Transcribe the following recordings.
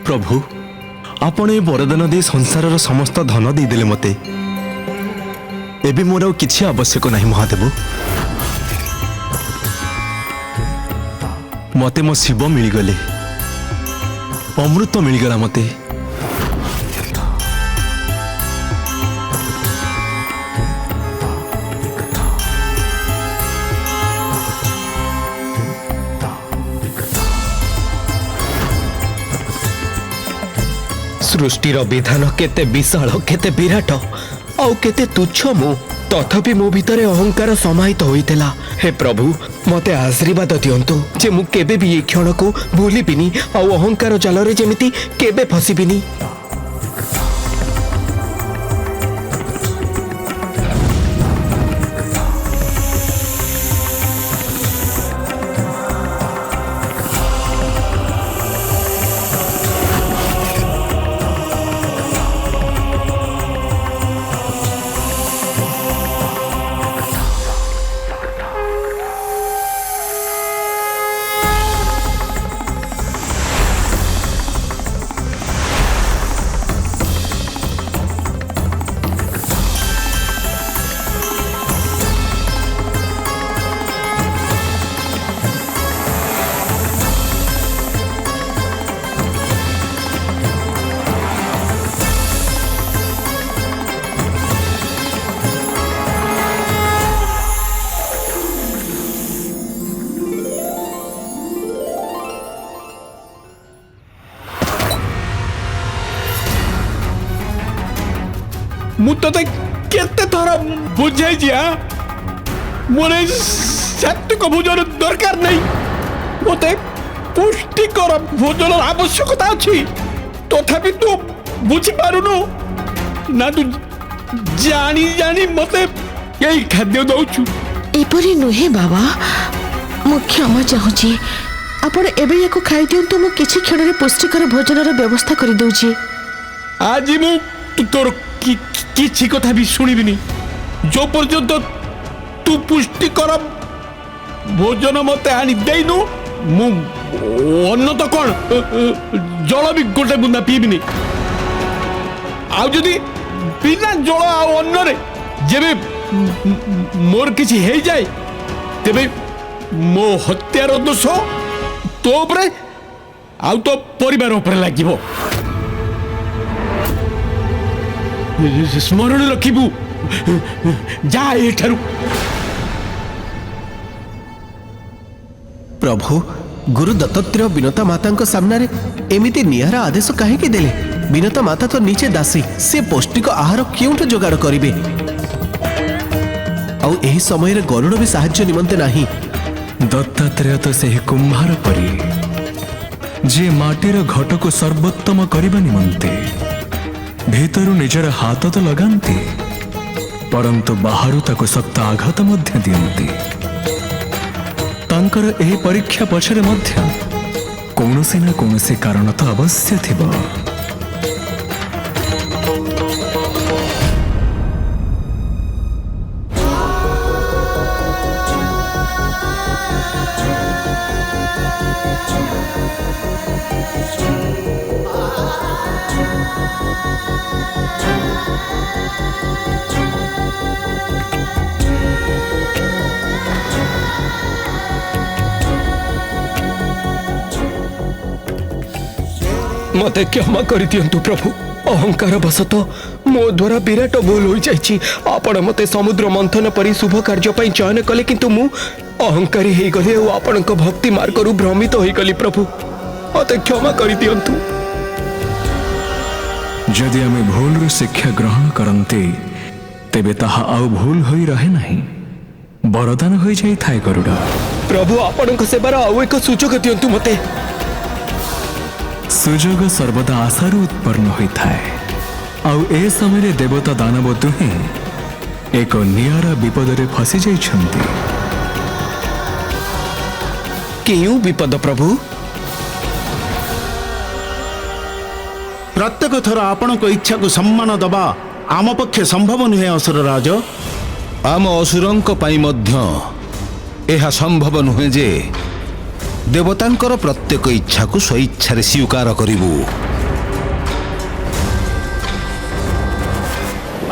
प्रभु आपण ए वरदान दे संसार समस्त धन देदेले मते एबे मोर आउ किछि आवश्यक नहीं महादेव। मते मो शिव मिलगले अमृत मिलगला मते। सृष्टिर विधान केते विशाल केते विराट आउ केते तुच्छ मु तथापि मो भितरे अहंकार समाहित होइतेला। हे प्रभु मते आशीर्वाद दियंतु जे मु केबे भी ए क्षण को भूलिबिनी आउ अहंकार जालरे जेमिति केबे फसिबिनी। मुझे केते थर बुझाई मोर सात्विक भोजन दरकार नहीं मत पुष्टिकर भोजन आवश्यकता अच्छी तथापि तू बुझीपारुनु ना तू जानी जानी मत यही खाद्य दौचु। एपरी नुहे बाबा मु क्षमा चाहूची आपण एबे याको खाई दियंतु मु किछि क्षण रे पुष्टिकर भोजनर व्यवस्था करि दउची। आज मु तोर किछि कथा भी सुनिबिनी जो पर्यंत तू पुष्टिकर भोजन मते आनी देनु मु अन्न तो कौन जल भी गोटे बुंदा पीबिनी। आउ जदि बिना जल आ अन्न रे जेबे मोर किछि हे जाय तेबे मो हत्यार दोष तो उपरे आउ तो परिवार उपरे लागिबो। स्मरण रखिबू जा एठारु। प्रभु गुरु दत्तात्रेय विनता माता सामने एमिति निहार आदेश कहीं देले? विनता माता तो नीचे दासी से पौष्टिक आहार क्यों जोगाड़ करिवे? आउ एही समय रे गरुड़ भी साहाय्य निमंते नाही। दत्तात्रेय तो से कुंभार परी जे माटीर घट को सर्वोत्तम करबा निमंते भीतरु निजर हाथ तो लगांती परंतु बाहरु ताको सख्त आघात मध्य दियंती। तांकर एही परीक्षा पछरे मध्य कौनसी ना कौनसी कारण तो अवश्य थिबो। मते क्षमा कर दियंतु प्रभु अहंकार बसत मो द्वारा विराट भूल हो जाइछि। आपण मते समुद्र मंथन परी शुभ कार्य पई चयन कले किंतु मु अहंकारी हे गले और आपण को भक्ति मार्ग रु भ्रमित होई गली। प्रभु मते क्षमा कर दियंतु। जदि आमे भूल रू शिक्षा ग्रहण करंते तेबे ताहा आउ भूल होई रहे नहीं वरदान होई जाई थाए गरुड़। प्रभु आपण को सेवार आउ एक सुजोग दियंतु मते। सुजोग सर्वदा आशारू उत्पन्न होता है आउ ए समय देवता दानव दुहे एक नियारा विपदरे फसी जाइछन्ति। केउ विपद प्रभु? प्रत्येक थर आपण को इच्छा को सम्मान दबा आम पक्षे संभव नुहे असुर राज। आम असुरंक पाई मध्य एहा संभव नुहे जे ଦେବତାଙ୍କର ପ୍ରତ୍ୟେକ ଇଚ୍ଛାକୁ ସ୍ୱଇଚ୍ଛାରେ ସ୍ୱୀକାର କରିବୁ।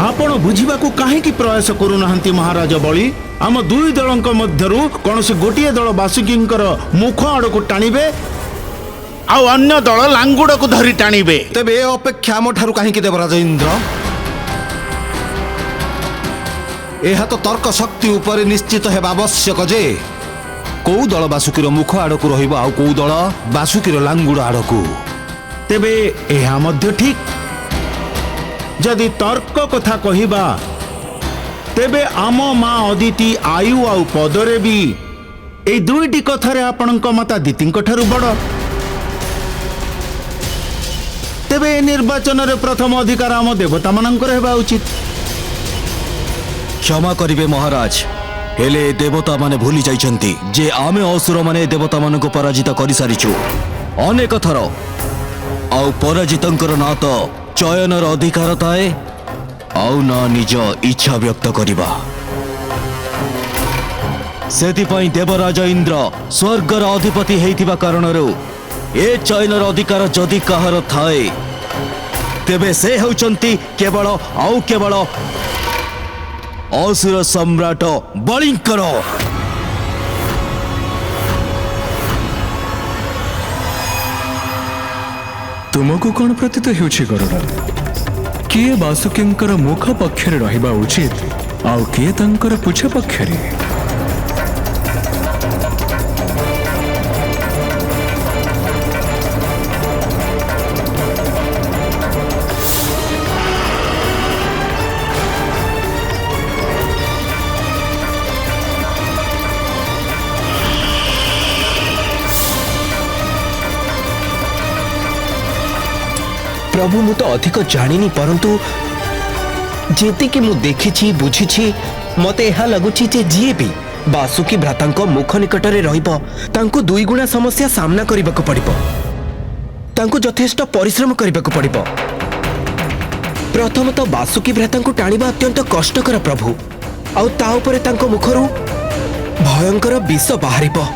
ଆପଣ ବୁଝିବାକୁ କାହିଁକି ପ୍ରୟାସ କରୁନାହାନ୍ତି ମହାରାଜ ବଳି? ଆମ ଦୁଇ ଦଳଙ୍କ ମଧ୍ୟରୁ କୌଣସି ଗୋଟିଏ ଦଳ ବାସୁକୀଙ୍କର ମୁଖ ଆଡ଼କୁ ଟାଣିବେ ଆଉ ଅନ୍ୟ ଦଳ ଲାଙ୍ଗୁଡ଼କୁ ଧରି ଟାଣିବେ। ତେବେ ଏ ଅପେକ୍ଷା ଆମଠାରୁ କାହିଁକି ଦେବରାଜ ଇନ୍ଦ୍ର? ଏହା ତ ତର୍କ ଶକ୍ତି ଉପରେ ନିଶ୍ଚିତ ହେବା ଆବଶ୍ୟକ ଯେ କୋଉ ଦଳ ବାସୁକୀର ମୁଖ ଆଡ଼କୁ ରହିବ ଆଉ କୋଉ ଦଳ ବାସୁକୀର ଲାଙ୍ଗୁଡ଼ ଆଡ଼କୁ। ତେବେ ଏହା ମଧ୍ୟ ଠିକ। ଯଦି ତର୍କ କଥା କହିବା ତେବେ ଆମ ମା ଅଦିତି ଆୟୁ ଆଉ ପଦରେ ବି ଏଇ ଦୁଇଟି କଥାରେ ଆପଣଙ୍କ ମାତା ଦିତିଙ୍କ ଠାରୁ ବଡ଼। ତେବେ ଏ ନିର୍ବାଚନରେ ପ୍ରଥମ ଅଧିକାର ଆମ ଦେବତାମାନଙ୍କର ହେବା ଉଚିତ। କ୍ଷମା କରିବେ ମହାରାଜ, ହେଲେ ଦେବତାମାନେ ଭୁଲି ଯାଇଛନ୍ତି ଯେ ଆମେ ଅସୁରମାନେ ଦେବତାମାନଙ୍କୁ ପରାଜିତ କରିସାରିଛୁ ଅନେକ ଥର। ଆଉ ପରାଜିତଙ୍କର ନା ତ ଚୟନର ଅଧିକାର ଥାଏ ଆଉ ନା ନିଜ ଇଚ୍ଛା ବ୍ୟକ୍ତ କରିବା। ସେଥିପାଇଁ ଦେବରାଜ ଇନ୍ଦ୍ର ସ୍ୱର୍ଗର ଅଧିପତି ହେଇଥିବା କାରଣରୁ ଏ ଚୟନର ଅଧିକାର ଯଦି କାହାର ଥାଏ ତେବେ ସେ ହେଉଛନ୍ତି କେବଳ ଆଉ କେବଳ ଅସୁର ସମ୍ରାଟ ବଳିଙ୍କର। ତୁମକୁ କ'ଣ ପ୍ରତୀତ ହେଉଛି ଗରୁଡ଼? କିଏ ବାସୁକୀଙ୍କର ମୁଖ ପକ୍ଷରେ ରହିବା ଉଚିତ ଆଉ କିଏ ତାଙ୍କର ପୁଛ ପକ୍ଷରେ? प्रभु मु तो अधिक जानी परंतु जेतिकी मु देखिछि बुझिछि मते एहा लगुछि जे जिए भी बासुकी भ्रातांक मुख निकटरे रहिबो तांको दुई गुणा समस्या सामना करबाको पड़िबो। तांको यथेष्ट परिश्रम करबाको पड़िबो। प्रथमतः बासुकी भ्रातांको टाणिबा अत्यंत कष्टकर प्रभु, आउ ता उपरे तांको मुखरु भयंकर विष बाहरिबो।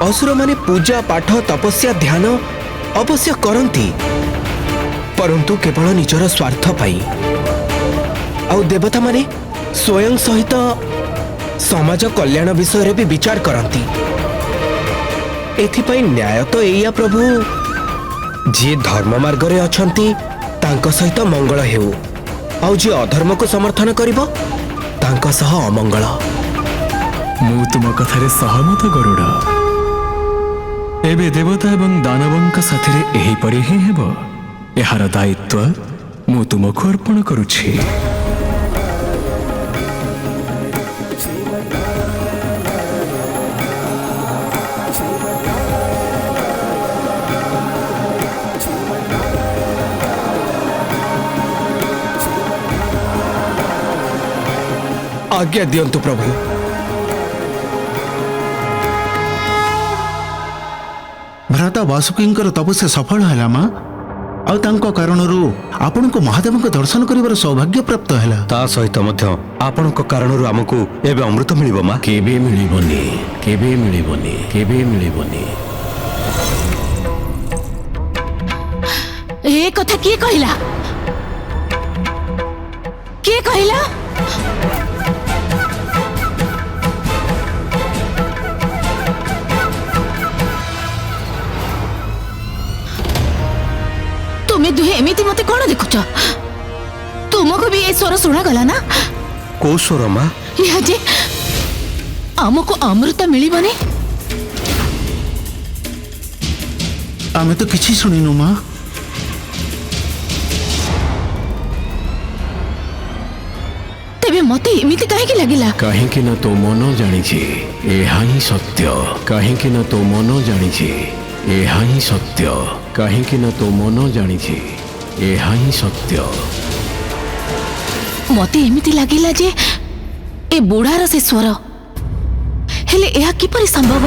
असुर माने पूजा पाठ तपस्या ध्यान अवश्य करती परंतु केवल निजर स्वार्थ पाई। आउ देवता माने स्वयं सहित समाज कल्याण विषय भी विचार करती। एथिपाई न्याय तो एया प्रभु जी धर्म मार्ग रे अछंती तांको सहित मंगल हेउ आउ जी अधर्म को समर्थन करिवो तांको सह अमंगल। ମୁଁ ତୁମ କଥାରେ ସହମତ ଗରୁଡ଼। ଏବେ ଦେବତା ଏବଂ ଦାନବଙ୍କ ସାଥିରେ ଏହିପରି ହିଁ ହେବ। ଏହାର ଦାୟିତ୍ୱ ମୁଁ ତୁମକୁ ଅର୍ପଣ କରୁଛି। आज्ञा दियंतु प्रभु। भ्राता बासुकीଙ୍କର तपस्या सफल ହେଲା ମା। ଆଉ ତାଙ୍କ କାରଣରୁ ଆପଣଙ୍କୁ ମହାଦେବଙ୍କ ଦର୍ଶନ କରିବାର ସୌଭାଗ୍ୟ ପ୍ରାପ୍ତ ହେଲା। ତା ସହିତ ମଧ୍ୟ ଆପଣଙ୍କ କାରଣରୁ ଆମକୁ ଏବେ ଅମୃତ ମିଳିବ ମା। କେବେ ମିଳିବନି, କେବେ ମିଳିବନି, କେବେ ମିଳିବନି। ଏ କଥା କିଏ କହିଲା? କିଏ କହିଲା? तुमे दुहे एमिति मते कौन देखुच? तुमको भी ये स्वर सुना गला ना? को स्वर मा? यह जे आमको अमृत मिलिबने। ଆମେ ତ କିଛି ଶୁଣିନୁ ମା। तेबे मते एमिति काहेकि लागिला? କାହିଁକି ନା ତୋ ମନ ଜାଣିଛି ଏହା ହିଁ ସତ୍ୟ। କାହିଁକି ନା ତୋ ମନ ଜାଣିଛି ଏହା ହିଁ ସତ୍ୟ। କାହିଁକି ନା ତୋ ମନ ଜାଣିଛି ଏହା ହିଁ ସତ୍ୟ। मते एमिति लागिला जे ए बुढ़ार से स्वर हेले एहा किपरि संभव?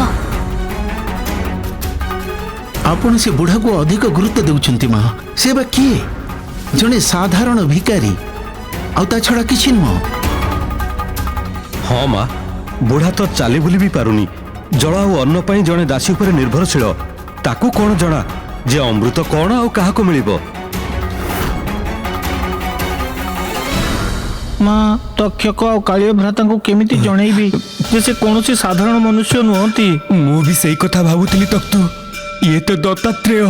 ଆପଣ ସେ ବୁଢ଼ାକୁ ଅଧିକ ଗୁରୁତ୍ୱ ଦେଉଛନ୍ତି ମା। ସେ ବା କିଏ? ଜଣେ ସାଧାରଣ ଭିକାରୀ, ଆଉ ତା ଛଡ଼ା କିଛି ନୁହଁ। ହଁ ମା, ବୁଢ଼ା ତ ଚାଲି ବୁଲି ବି ପାରୁନି। ଜଳ ଆଉ ଅନ୍ନ ପାଇଁ ଜଣେ ଦାସୀ ଉପରେ ନିର୍ଭରଶୀଳ। ତାକୁ କଣ ଜଣା ଯେ ଅମୃତ କଣ ଆଉ କାହାକୁ ମିଳିବ? ମା ତକ୍ଷକ ଆଉ କାଳିଅ ଭ୍ରାତାଙ୍କୁ କେମିତି ଜଣେଇବି ଯେ ସେ କୌଣସି ସାଧାରଣ ମନୁଷ୍ୟ ନୁହନ୍ତି? ମୁଁ ବି ସେଇ କଥା ଭାବୁଥିଲି ତକ୍ତୁ। ଇଏ ତ ଦତ୍ତାତ୍ରେୟ,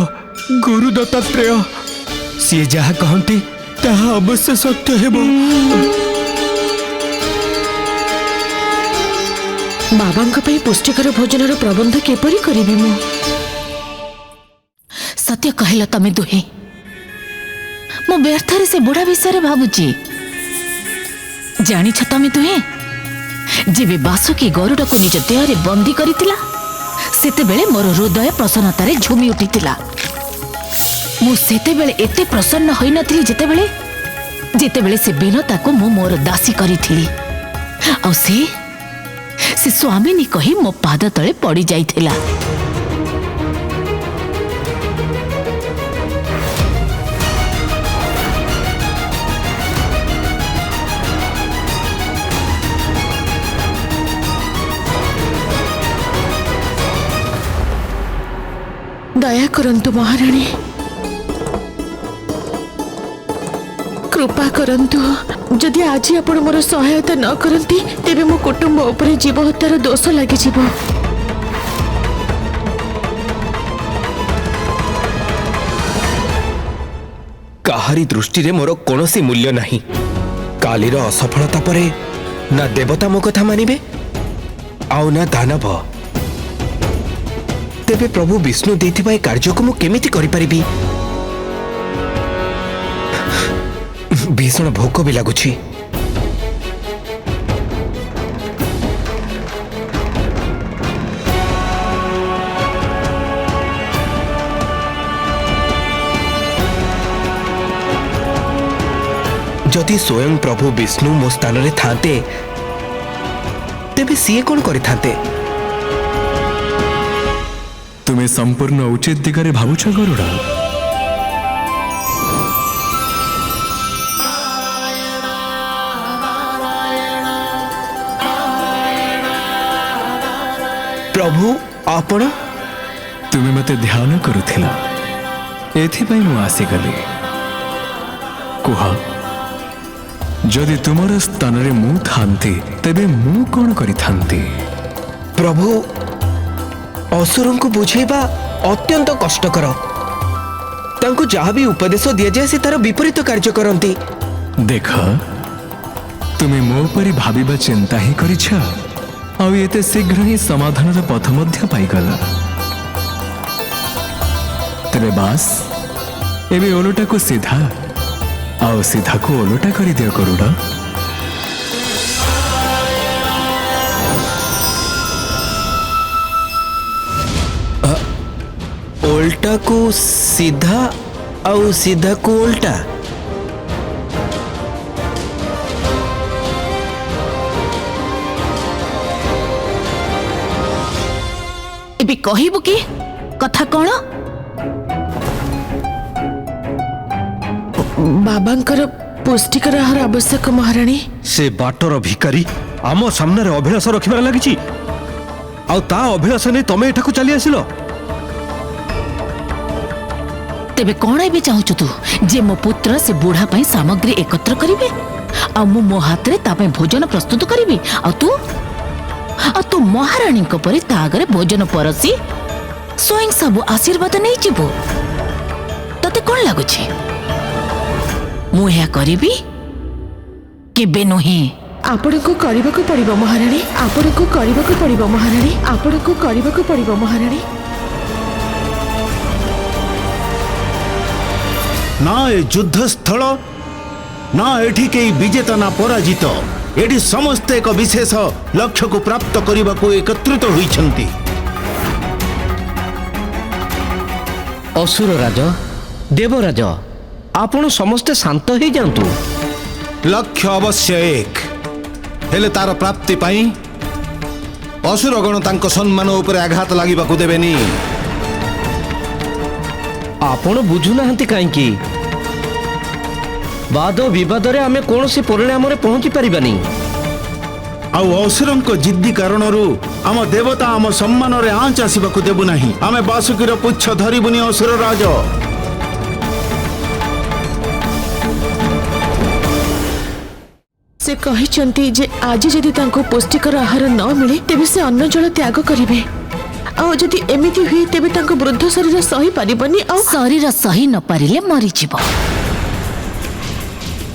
ଗୁରୁ ଦତ୍ତାତ୍ରେୟ। ସିଏ ଯାହା କହନ୍ତି ତାହା ଅବଶ୍ୟ ସତ୍ୟ ହେବ। ବାବାଙ୍କ ପାଇଁ ପୁଷ୍ଟିକର ଭୋଜନର ପ୍ରବନ୍ଧ କିପରି କରିବି ମୁଁ? ସତ୍ୟ କହିଲ ତମେ ଦୁହେଁ। ମୁଁ ବ୍ୟର୍ଥରେ ସେ ବୁଢ଼ା ବିଷୟରେ ଭାବୁଛି। ଜାଣିଛ ତମେ ଦୁହେଁ, ଯେବେ ବାସୁକି ଗରୁଡ଼କୁ ନିଜ ଦେହରେ ବନ୍ଦୀ କରିଥିଲା ସେତେବେଳେ ମୋର ହୃଦୟ ପ୍ରସନ୍ନତାରେ ଝୁମି ଉଠିଥିଲା। ମୁଁ ସେତେବେଳେ ଏତେ ପ୍ରସନ୍ନ ହୋଇନଥିଲି ଯେତେବେଳେ ସେ ବିନତାକୁ ମୁଁ ମୋର ଦାସୀ କରିଥିଲି ଆଉ ସେ ସ୍ୱାମିନୀ କହି ମୋ ପାଦ ତଳେ ପଡ଼ି ଯାଇଥିଲା। ଦୟା କରନ୍ତୁ ମହାରାଣୀ, କୃପା କରନ୍ତୁ। ଯଦି ଆଜି ଆପଣ ମୋର ସହାୟତା ନ କରନ୍ତି ତେବେ ମୋ କୁଟୁମ୍ବ ଉପରେ ଜୀବ ହତ୍ୟାର ଦୋଷ ଲାଗିଯିବ। କାହାରି ଦୃଷ୍ଟିରେ ମୋର କୌଣସି ମୂଲ୍ୟ ନାହିଁ। କାଲିର ଅସଫଳତା ପରେ ନା ଦେବତା ମୋ କଥା ମାନିବେ ଆଉ ନା ଦାନବ। ତେବେ ପ୍ରଭୁ ବିଷ୍ଣୁ ଦେଇଥିବା ଏ କାର୍ଯ୍ୟକୁ ମୁଁ କେମିତି କରିପାରିବି? ଭୀଷଣ ଭୋକ ବି ଲାଗୁଛି। ଯଦି ସ୍ୱୟଂ ପ୍ରଭୁ ବିଷ୍ଣୁ ମୋ ସ୍ଥାନରେ ଥାନ୍ତେ ତେବେ ସିଏ କ'ଣ କରିଥାନ୍ତେ? ତୁମେ ସମ୍ପୂର୍ଣ୍ଣ ଉଚିତ ଦିଗରେ ଭାବୁଛ ଗରୁଡ଼। ପ୍ରଭୁ ଆପଣ? ତୁମେ ମୋତେ ଧ୍ୟାନ କରୁଥିଲ, ଏଥିପାଇଁ ମୁଁ ଆସିଗଲି। କୁହ, ଯଦି ତୁମର ସ୍ଥାନରେ ମୁଁ ଥାନ୍ତି ତେବେ ମୁଁ କ'ଣ କରିଥାନ୍ତି? ପ୍ରଭୁ, ଅସୁରଙ୍କୁ ବୁଝେଇବା ଅତ୍ୟନ୍ତ କଷ୍ଟକର। ତାଙ୍କୁ ଯାହା ବି ଉପଦେଶ ଦିଆଯାଏ ସେ ତାର ବିପରୀତ କାର୍ଯ୍ୟ କରନ୍ତି। ଦେଖ, ତୁମେ ମୋ ପରି ଭାବିବା ଚିନ୍ତା ହିଁ କରିଛ ଆଉ ଏତେ ଶୀଘ୍ର ହିଁ ସମାଧାନର ପଥ ମଧ୍ୟ ପାଇଗଲ। ତେବେ ବାସ୍, ଏବେ ଓଲଟାକୁ ସିଧା ଆଉ ସିଧାକୁ ଓଲଟା କରିଦିଅ ଗରୁଡ଼। ଓଲଟାକୁ ସିଧା ଆଉ ସିଧାକୁ ଓଲଟା? ଏବେ କହିବୁ କି କଥା କ'ଣ? ବାବାଙ୍କର ପୁଷ୍ଟିକର ଆହାର ଆବଶ୍ୟକ ମହାରାଣୀ। ସେ ବାଟର ଭିକାରୀ ଆମ ସାମ୍ନାରେ ଅଭିଳାଷ ରଖିବାରେ ଲାଗିଛି ଆଉ ତା ଅଭିଳାଷ ନେଇ ତମେ ଏଠାକୁ ଚାଲି ଆସିଲ। ତେବେ କ'ଣ ଏବେ ଚାହୁଁଛୁ ତୁ ଯେ ମୋ ପୁତ୍ର ସେ ବୁଢ଼ା ପାଇଁ ସାମଗ୍ରୀ ଏକତ୍ର କରିବେ ଆଉ ମୁଁ ମୋ ହାତରେ ତା ପାଇଁ ଭୋଜନ ପ୍ରସ୍ତୁତ କରିବି ଆଉ ତୁ ମହାରାଣୀଙ୍କ ପରି ତା ଆଗରେ ଭୋଜନ ପରସି ସ୍ୱୟଂ ସବୁ ଆଶୀର୍ବାଦ ନେଇଯିବୁ? ତତେ କ'ଣ ଲାଗୁଛି ମୁଁ ଏହା କରିବି? କେବେ ନୁହେଁ। ଆପଣଙ୍କୁ କରିବାକୁ ପଡ଼ିବ ମହାରାଣୀ, ଆପଣଙ୍କୁ କରିବାକୁ ପଡ଼ିବ ମହାରାଣୀ, ଆପଣଙ୍କୁ କରିବାକୁ ପଡ଼ିବ ମହାରାଣୀ। ନା ଏ ଯୁଦ୍ଧସ୍ଥଳ, ନା ଏଠି କେହି ବିଜେତା ନା ପରାଜିତ। ଏଠି ସମସ୍ତେ ଏକ ବିଶେଷ ଲକ୍ଷ୍ୟକୁ ପ୍ରାପ୍ତ କରିବାକୁ ଏକତ୍ରିତ ହୋଇଛନ୍ତି। ଅସୁର ରାଜ, ଦେବରାଜ, ଆପଣ ସମସ୍ତେ ଶାନ୍ତ ହେଇଯାଆନ୍ତୁ। ଲକ୍ଷ୍ୟ ଅବଶ୍ୟ ଏକ, ହେଲେ ତାର ପ୍ରାପ୍ତି ପାଇଁ ଅସୁରଗଣ ତାଙ୍କ ସମ୍ମାନ ଉପରେ ଆଘାତ ଲାଗିବାକୁ ଦେବେନି। ଆପଣ ବୁଝୁନାହାନ୍ତି କାହିଁକି? ବାଦ ବିବାଦରେ ଆମେ କୌଣସି ପରିଣାମରେ ପହଞ୍ଚି ପାରିବାନି। ଆଉ ଅସୁରଙ୍କ ଜିଦ୍ଦି କାରଣରୁ ଆମ ଦେବତା ଆମ ସମ୍ମାନରେ ଆଞ୍ଚ ଆସିବାକୁ ଦେବୁ ନାହିଁ। ଆମେ ବାସୁକୀର ପୁଚ୍ଛ ଧରିବୁନି ଅସୁର ରାଜ। ସେ କହିଛନ୍ତି ଯେ ଆଜି ଯଦି ତାଙ୍କୁ ପୁଷ୍ଟିକର ଆହାର ନ ମିଳେ ତେବେ ସେ ଅନ୍ନ ଜଳ ତ୍ୟାଗ କରିବେ। ଆଉ ଯଦି ଏମିତି ହୁଏ ତେବେ ତାଙ୍କ ବୃଦ୍ଧ ଶରୀର ସହି ପାରିବନି ଆଉ ଶରୀର ସହି ନ ପାରିଲେ ମରିଯିବ।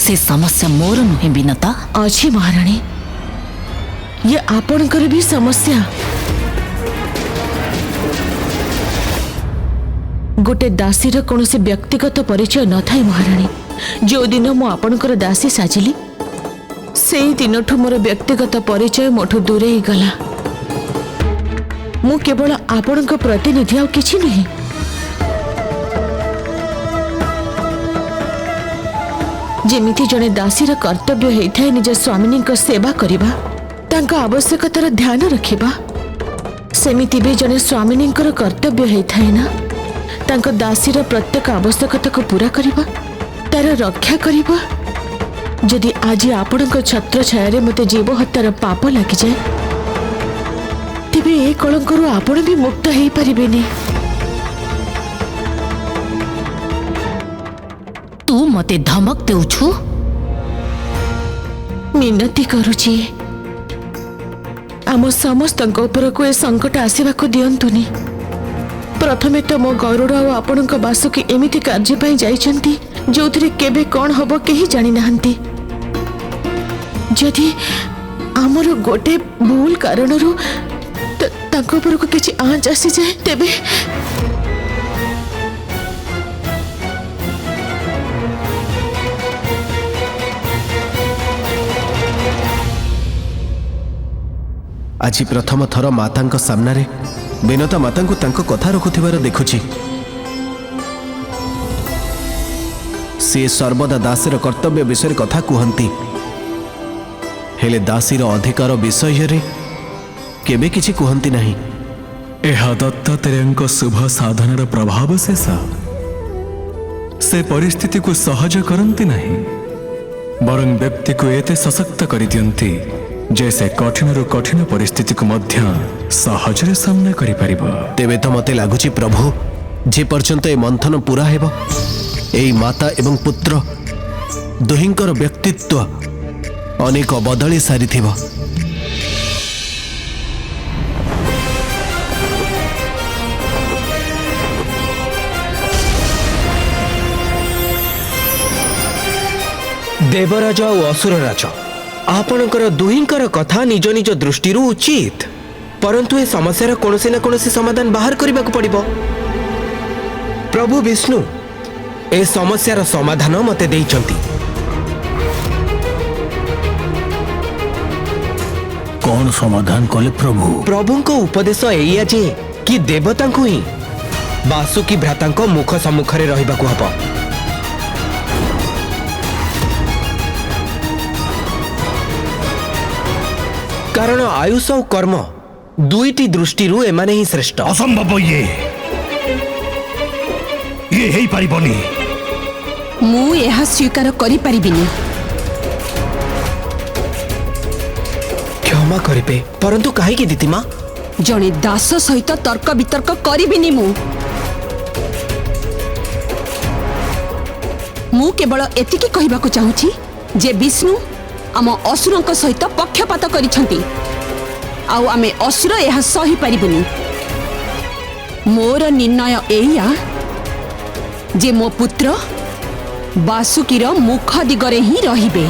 ସେ ସମସ୍ୟା ମୋର ନୁହେଁ ବିନତା। ଅଛି ମହାରାଣୀ, ଇଏ ଆପଣଙ୍କର ବି ସମସ୍ୟା। ଗୋଟେ ଦାସୀର କୌଣସି ବ୍ୟକ୍ତିଗତ ପରିଚୟ ନଥାଏ ମହାରାଣୀ। ଯୋଉ ଦିନ ମୁଁ ଆପଣଙ୍କର ଦାସୀ ସାଜିଲି ସେଇ ଦିନଠୁ ମୋର ବ୍ୟକ୍ତିଗତ ପରିଚୟ ମୋଠୁ ଦୂରେଇ ଗଲା। ମୁଁ କେବଳ ଆପଣଙ୍କ ପ୍ରତିନିଧି ଆଉ କିଛି ନୁହେଁ। ଯେମିତି ଜଣେ ଦାସୀର କର୍ତ୍ତବ୍ୟ ହେଇଥାଏ ନିଜ ସ୍ୱାମିନୀଙ୍କ ସେବା କରିବା, ତାଙ୍କ ଆବଶ୍ୟକତାର ଧ୍ୟାନ ରଖିବା, ସେମିତି ବି ଜଣେ ସ୍ୱାମିନୀଙ୍କର କର୍ତ୍ତବ୍ୟ ହେଇଥାଏ ନା ତାଙ୍କ ଦାସୀର ପ୍ରତ୍ୟେକ ଆବଶ୍ୟକତାକୁ ପୂରା କରିବା, ତାର ରକ୍ଷା କରିବା। ଯଦି ଆଜି ଆପଣଙ୍କ ଛତ୍ରଛାୟାରେ ମୋତେ ଜୀବ ହତ୍ୟାର ପାପ ଲାଗିଯାଏ ତେବେ ଏ କଳଙ୍କରୁ ଆପଣ ବି ମୁକ୍ତ ହେଇପାରିବେନି। ତୁ ମତେ ଧମକ ଦେଉଛୁ? ମିନତି କରୁଛି, ଆମ ସମସ୍ତଙ୍କ ଉପରକୁ ଏ ସଙ୍କଟ ଆସିବାକୁ ଦିଅନ୍ତୁନି। ପ୍ରଥମେ ତ ମୋ ଗରୁଡ଼ ଆଉ ଆପଣଙ୍କ ବାସୁକି ଏମିତି କାର୍ଯ୍ୟ ପାଇଁ ଯାଇଛନ୍ତି ଯୋଉଥିରେ କେବେ କଣ ହବ କେହି ଜାଣିନାହାନ୍ତି। ଯଦି ଆମର ଗୋଟେ ଭୁଲ କାରଣରୁ ତାଙ୍କ ଉପରକୁ କିଛି ଆଞ୍ଚ ଆସିଯାଏ ତେବେ ଆଜି ପ୍ରଥମ ଥର ମାତାଙ୍କ ସାମ୍ନାରେ ବିନତା ମାତାଙ୍କୁ ତାଙ୍କ କଥା ରଖୁଥିବାର ଦେଖୁଛି। ସିଏ ସର୍ବଦା ଦାସୀର କର୍ତ୍ତବ୍ୟ ବିଷୟରେ କଥା କୁହନ୍ତି, ହେଲେ ଦାସୀର ଅଧିକାର ବିଷୟରେ କେବେ କିଛି କୁହନ୍ତି ନାହିଁ। ଏହା ଦତ୍ତାତ୍ରେୟଙ୍କ ଶୁଭ ସାଧନାର ପ୍ରଭାବ ଶେଷ। ସେ ପରିସ୍ଥିତିକୁ ସହଜ କରନ୍ତି ନାହିଁ, ବରଂ ବ୍ୟକ୍ତିକୁ ଏତେ ସଶକ୍ତ କରିଦିଅନ୍ତି ଯେ ସେ କଠିନରୁ କଠିନ ପରିସ୍ଥିତିକୁ ମଧ୍ୟ ସହଜରେ ସାମ୍ନା କରିପାରିବ। ତେବେ ତ ମତେ ଲାଗୁଛି ପ୍ରଭୁ, ଯେ ପର୍ଯ୍ୟନ୍ତ ଏ ମନ୍ଥନ ପୁରା ହେବ ଏଇ ମାତା ଏବଂ ପୁତ୍ର ଦୁହିଁଙ୍କର ବ୍ୟକ୍ତିତ୍ୱ ଅନେକ ବଦଳି ସାରିଥିବ। ଦେବରାଜ ଆଉ ଅସୁର ରାଜ ଆପଣଙ୍କର ଦୁହିଁଙ୍କର କଥା ନିଜ ନିଜ ଦୃଷ୍ଟିରୁ ଉଚିତ, ପରନ୍ତୁ ଏ ସମସ୍ୟାର କୌଣସି ନା କୌଣସି ସମାଧାନ ବାହାର କରିବାକୁ ପଡ଼ିବ। ପ୍ରଭୁ ବିଷ୍ଣୁ ଏ ସମସ୍ୟାର ସମାଧାନ ମତେ ଦେଇଛନ୍ତି। କଣ ସମାଧାନ କଲେ ପ୍ରଭୁ? ପ୍ରଭୁଙ୍କ ଉପଦେଶ ଏଇଆ ଯେ କି ଦେବତାଙ୍କୁ ହିଁ ବାସୁକୀ ଭ୍ରାତାଙ୍କ ମୁଖ ସମ୍ମୁଖରେ ରହିବାକୁ ହବ। କାରଣ ଆୟୁଷ ଆଉ କର୍ମ ଦୁଇଟି ଦୃଷ୍ଟିରୁ ଏମାନେ ହିଁ ଶ୍ରେଷ୍ଠ। ଅସମ୍ଭବ, ଇଏ ହେଇପାରିବନି। ମୁଁ ଏହା ସ୍ୱୀକାର କରିପାରିବିନି। କ୍ଷମା କରିବେ, ପରନ୍ତୁ କାହିଁକି ଦିତିମା? ଜଣେ ଦାସ ସହିତ ତର୍କ ବିତର୍କ କରିବିନି। ମୁଁ କେବଳ ଏତିକି କହିବାକୁ ଚାହୁଁଛି ଯେ ବିଷ୍ଣୁ ଆମ ଅସୁରଙ୍କ ସହିତ ପକ୍ଷପାତ କରିଛନ୍ତି, ଆଉ ଆମେ ଅସୁର ଏହା ସହିପାରିବୁନି। ମୋର ନିର୍ଣ୍ଣୟ ଏଇଆ ଯେ ମୋ ପୁତ୍ର ବାସୁକୀର ମୁଖ ଦିଗରେ ହିଁ ରହିବେ।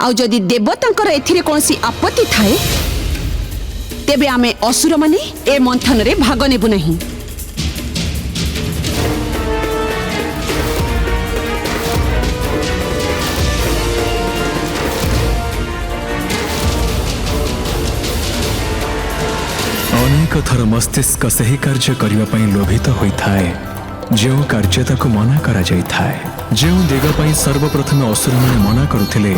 ଆଉ ଯଦି ଦେବତାଙ୍କର ଏଥିରେ କୌଣସି ଆପତ୍ତି ଥାଏ ତେବେ ଆମେ ଅସୁରମାନେ ଏ ମନ୍ଥନରେ ଭାଗ ନେବୁ ନାହିଁ। ଅନେକ ଥର ମସ୍ତିଷ୍କ ସେହି କାର୍ଯ୍ୟ କରିବା ପାଇଁ ଲୋଭିତ ହୋଇଥାଏ ଯେଉଁ କାର୍ଯ୍ୟ ତାକୁ ମନା କରାଯାଇଥାଏ। ଯେଉଁ ଦିଗ ପାଇଁ ସର୍ବପ୍ରଥମେ ଅସୁରମାନେ ମନା କରୁଥିଲେ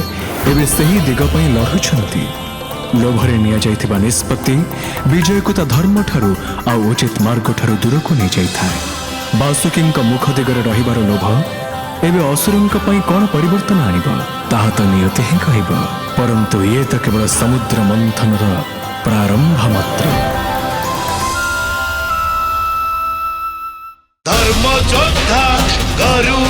ଏବେ ସେହି ଦିଗ ପାଇଁ ଲଢ଼ୁଛନ୍ତି। ଲୋଭରେ ନିଆଯାଇଥିବା ନିଷ୍ପତ୍ତି ବିଜୟକୁ ତା ଧର୍ମଠାରୁ ଆଉ ଉଚିତ ମାର୍ଗଠାରୁ ଦୂରକୁ ନେଇଯାଇଥାଏ। ବାସୁକୀଙ୍କ ମୁଖ ଦିଗରେ ରହିବାର ଲୋଭ एबे असुरଙ୍କ ପାଇଁ କ'ଣ ପରିବର୍ତ୍ତନ ଆଣିବ ତାହା ତ ନିୟତି ହିଁ କହିବ। ପରନ୍ତୁ ଇଏ ତ କେବଳ ସମୁଦ୍ର ମନ୍ଥନର ପ୍ରାରମ୍ଭ ମାତ୍ର। धर्म योद्धा गरु